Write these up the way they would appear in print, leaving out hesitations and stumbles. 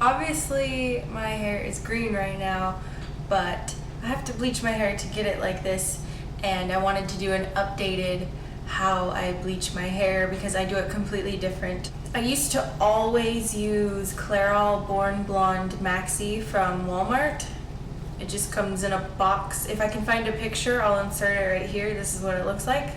Obviously my hair is green right now, but I have to bleach my hair to get it like this, and I wanted to do an updated how I bleach my hair because I do it completely different. I used to always use Clairol Born Blonde Maxi from Walmart. It just comes in a box. If I can find a picture, I'll insert it right here. This is what it looks like.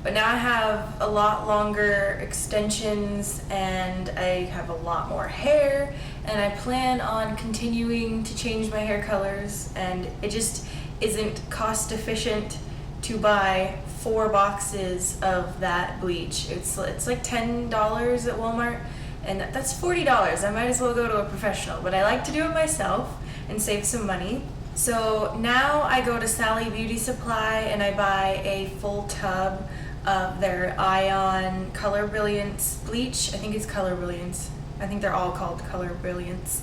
But now I have a lot longer extensions and I have a lot more hair, and I plan on continuing to change my hair colors, and it just isn't cost efficient to buy 4 boxes of that bleach. It's like $10 at Walmart, and that's $40. I might as well go to a professional, but I like to do it myself and save some money. So now I go to Sally Beauty Supply and I buy a full tub of their Ion Color Brilliance bleach. I think it's Color Brilliance. I think they're all called Color Brilliance.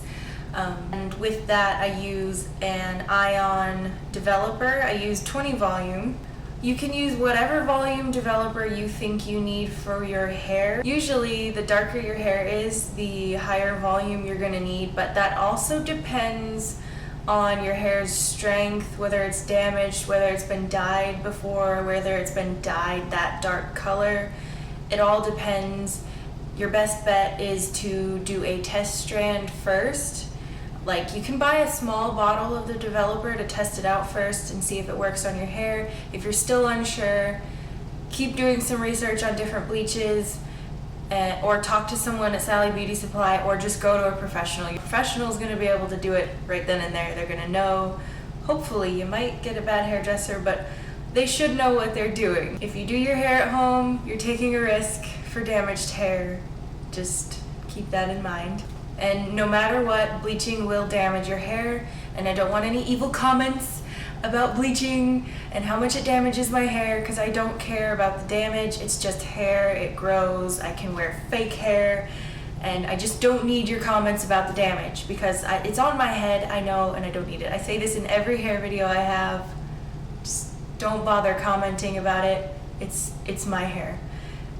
And with that I use an Ion developer. I use 20 volume. You can use whatever volume developer you think you need for your hair. Usually the darker your hair is, the higher volume you're gonna need, but that also depends on your hair's strength, whether it's damaged, whether it's been dyed before, whether it's been dyed that dark color. It all depends. Your best bet is to do a test strand first. Like, you can buy a small bottle of the developer to test it out first and see if it works on your hair. If you're still unsure, keep doing some research on different bleaches, or talk to someone at Sally Beauty Supply, or just go to a professional. Your professional is going to be able to do it right then and there. They're going to know. Hopefully, you might get a bad hairdresser, but they should know what they're doing. If you do your hair at home, you're taking a risk for damaged hair. Just keep that in mind. And no matter what, bleaching will damage your hair, and I don't want any evil comments about bleaching and how much it damages my hair, because I don't care about the damage. It's just hair, it grows, I can wear fake hair, and I just don't need your comments about the damage because it's on my head, I know, and I don't need it. I say this in every hair video I have. Just don't bother commenting about it. It's my hair.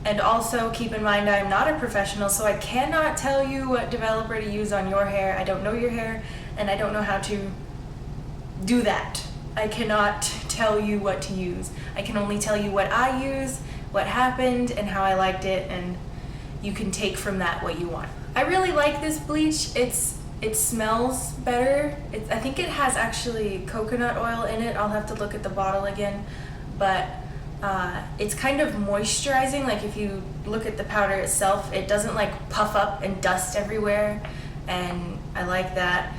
And also keep in mind I'm not a professional, so I cannot tell you what developer to use on your hair. I don't know your hair, and I don't know how to do that. I cannot tell you what to use. I can only tell you what I use, what happened, and how I liked it, and you can take from that what you want. I really like this bleach. It smells better. I think it has actually coconut oil in it. I'll have to look at the bottle again, but it's kind of moisturizing. Like, if you look at the powder itself, it doesn't like puff up and dust everywhere, and I like that.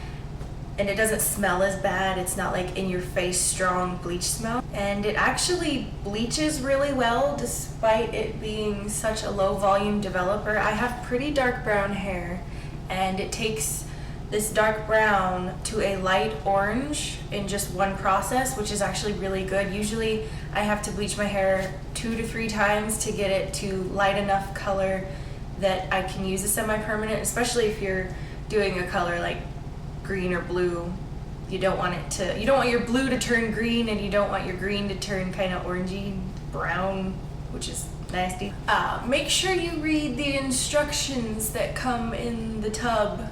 And it doesn't smell as bad. It's not like in your face strong bleach smell. And it actually bleaches really well despite it being such a low volume developer. I have pretty dark brown hair, and it takes this dark brown to a light orange in just one process, which is actually really good. Usually I have to bleach my hair 2 to 3 times to get it to light enough color that I can use a semi-permanent, especially if you're doing a color like green or blue. You don't want your blue to turn green, and you don't want your green to turn kind of orangey brown, which is nasty. Make sure you read the instructions that come in the tub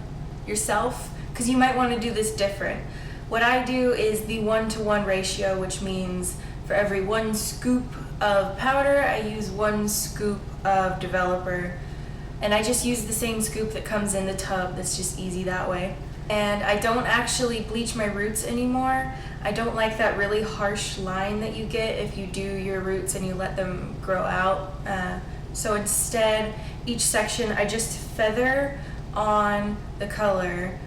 yourself, because you might want to do this different. What I do is the 1-to-1 ratio, which means for every 1 scoop of powder, I use 1 scoop of developer, and I just use the same scoop that comes in the tub. That's just easy that way. And I don't actually bleach my roots anymore. I don't like that really harsh line that you get if you do your roots and you let them grow out. So instead, each section I just feather on the color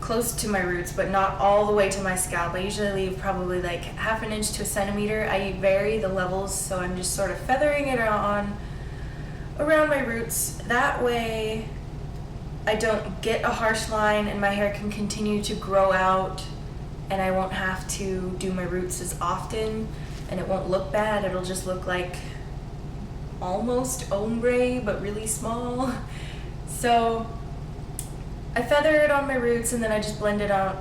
close to my roots, but not all the way to my scalp. I usually leave probably like 1/2 inch to a centimeter. I vary the levels, so I'm just sort of feathering it on around my roots. That way I don't get a harsh line, and my hair can continue to grow out, and I won't have to do my roots as often, and it won't look bad. It'll just look like almost ombre, but really small. So I feather it on my roots, and then I just blend it out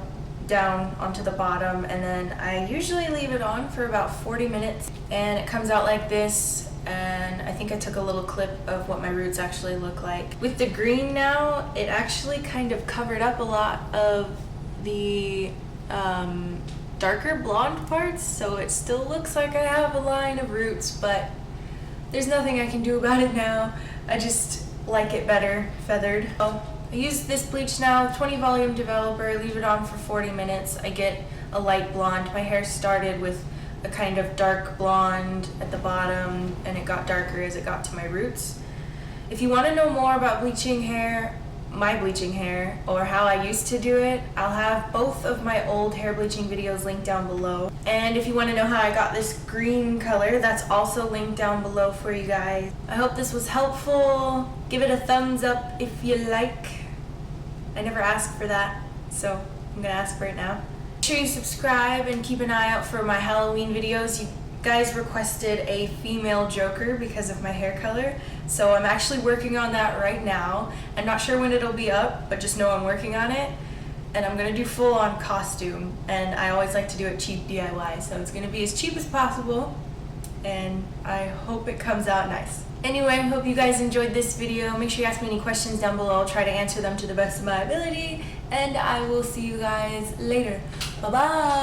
down onto the bottom, and then I usually leave it on for about 40 minutes, and it comes out like this. and I think I took a little clip of what my roots actually look like. With the green now, it actually kind of covered up a lot of the darker blonde parts, so it still looks like I have a line of roots, but there's nothing I can do about it now. I just like it better feathered. So I use this bleach now, 20 volume developer, leave it on for 40 minutes. I get a light blonde. My hair started with a kind of dark blonde at the bottom, and it got darker as it got to my roots. If you want to know more about bleaching hair, my bleaching hair, or how I used to do it, I'll have both of my old hair bleaching videos linked down below. And if you want to know how I got this green color, that's also linked down below for you guys. I hope this was helpful. Give it a thumbs up if you like. I never asked for that, so I'm gonna ask for it now. Make sure you subscribe and keep an eye out for my Halloween videos. You guys requested a female Joker because of my hair color, so I'm actually working on that right now. I'm not sure when it'll be up, but just know I'm working on it, and I'm gonna do full on costume, and I always like to do it cheap DIY, so it's gonna be as cheap as possible, and I hope it comes out nice. Anyway, I hope you guys enjoyed this video. Make sure you ask me any questions down below. I'll try to answer them to the best of my ability, and I will see you guys later. Bye bye.